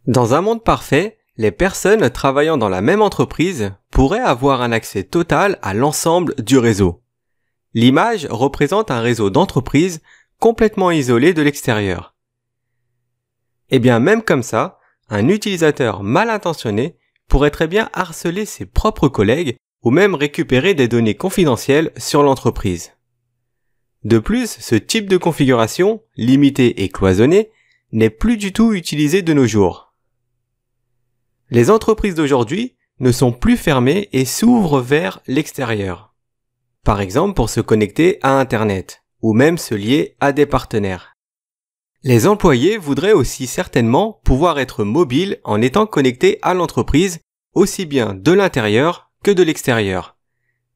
Dans un monde parfait, les personnes travaillant dans la même entreprise pourraient avoir un accès total à l'ensemble du réseau. L'image représente un réseau d'entreprises complètement isolé de l'extérieur. Et bien même comme ça, un utilisateur mal intentionné pourrait très bien harceler ses propres collègues ou même récupérer des données confidentielles sur l'entreprise. De plus, ce type de configuration, limitée et cloisonnée, n'est plus du tout utilisé de nos jours. Les entreprises d'aujourd'hui ne sont plus fermées et s'ouvrent vers l'extérieur. Par exemple pour se connecter à Internet, ou même se lier à des partenaires. Les employés voudraient aussi certainement pouvoir être mobiles en étant connectés à l'entreprise, aussi bien de l'intérieur que de l'extérieur.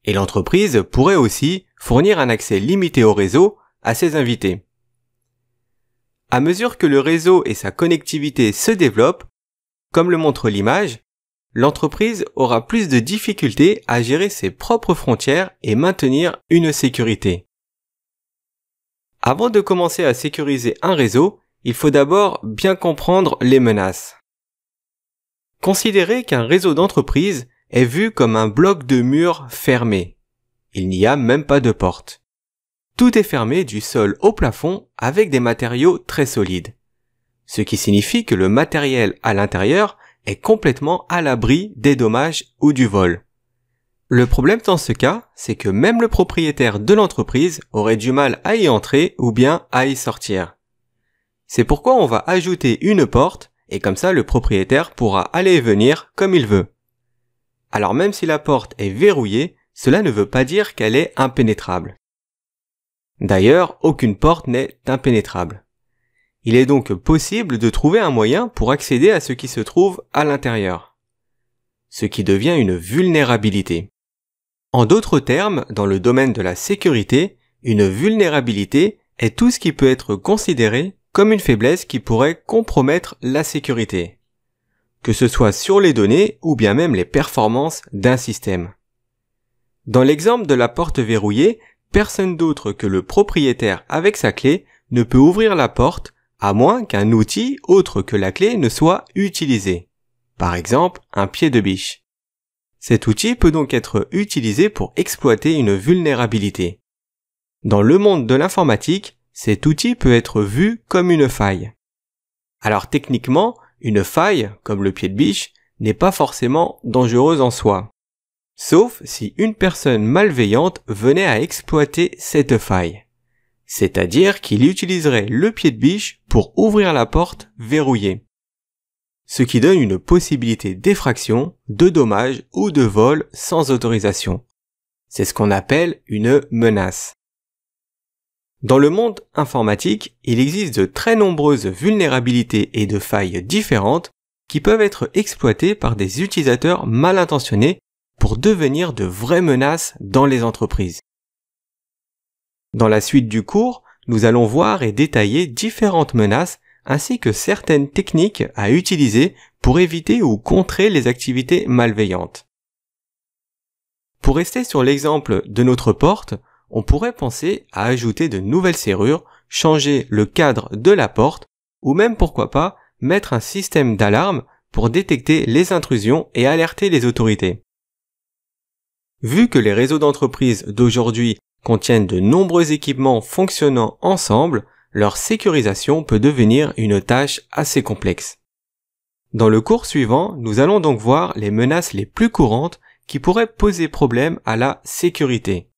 Et l'entreprise pourrait aussi fournir un accès limité au réseau à ses invités. À mesure que le réseau et sa connectivité se développent, comme le montre l'image, l'entreprise aura plus de difficultés à gérer ses propres frontières et maintenir une sécurité. Avant de commencer à sécuriser un réseau, il faut d'abord bien comprendre les menaces. Considérez qu'un réseau d'entreprise est vu comme un bloc de mur fermé. Il n'y a même pas de porte. Tout est fermé du sol au plafond avec des matériaux très solides. Ce qui signifie que le matériel à l'intérieur est complètement à l'abri des dommages ou du vol. Le problème dans ce cas, c'est que même le propriétaire de l'entreprise aurait du mal à y entrer ou bien à y sortir. C'est pourquoi on va ajouter une porte et comme ça le propriétaire pourra aller et venir comme il veut. Alors même si la porte est verrouillée, cela ne veut pas dire qu'elle est impénétrable. D'ailleurs, aucune porte n'est impénétrable. Il est donc possible de trouver un moyen pour accéder à ce qui se trouve à l'intérieur. Ce qui devient une vulnérabilité. En d'autres termes, dans le domaine de la sécurité, une vulnérabilité est tout ce qui peut être considéré comme une faiblesse qui pourrait compromettre la sécurité, que ce soit sur les données ou bien même les performances d'un système. Dans l'exemple de la porte verrouillée, personne d'autre que le propriétaire avec sa clé ne peut ouvrir la porte à moins qu'un outil autre que la clé ne soit utilisé. Par exemple, un pied de biche. Cet outil peut donc être utilisé pour exploiter une vulnérabilité. Dans le monde de l'informatique, cet outil peut être vu comme une faille. Alors techniquement, une faille, comme le pied de biche, n'est pas forcément dangereuse en soi. Sauf si une personne malveillante venait à exploiter cette faille. C'est-à-dire qu'il utiliserait le pied de biche pour ouvrir la porte verrouillée. Ce qui donne une possibilité d'effraction, de dommage ou de vol sans autorisation. C'est ce qu'on appelle une menace. Dans le monde informatique, il existe de très nombreuses vulnérabilités et de failles différentes qui peuvent être exploitées par des utilisateurs mal intentionnés pour devenir de vraies menaces dans les entreprises. Dans la suite du cours, nous allons voir et détailler différentes menaces ainsi que certaines techniques à utiliser pour éviter ou contrer les activités malveillantes. Pour rester sur l'exemple de notre porte, on pourrait penser à ajouter de nouvelles serrures, changer le cadre de la porte ou même pourquoi pas mettre un système d'alarme pour détecter les intrusions et alerter les autorités. Vu que les réseaux d'entreprises d'aujourd'hui contiennent de nombreux équipements fonctionnant ensemble, leur sécurisation peut devenir une tâche assez complexe. Dans le cours suivant, nous allons donc voir les menaces les plus courantes qui pourraient poser problème à la sécurité.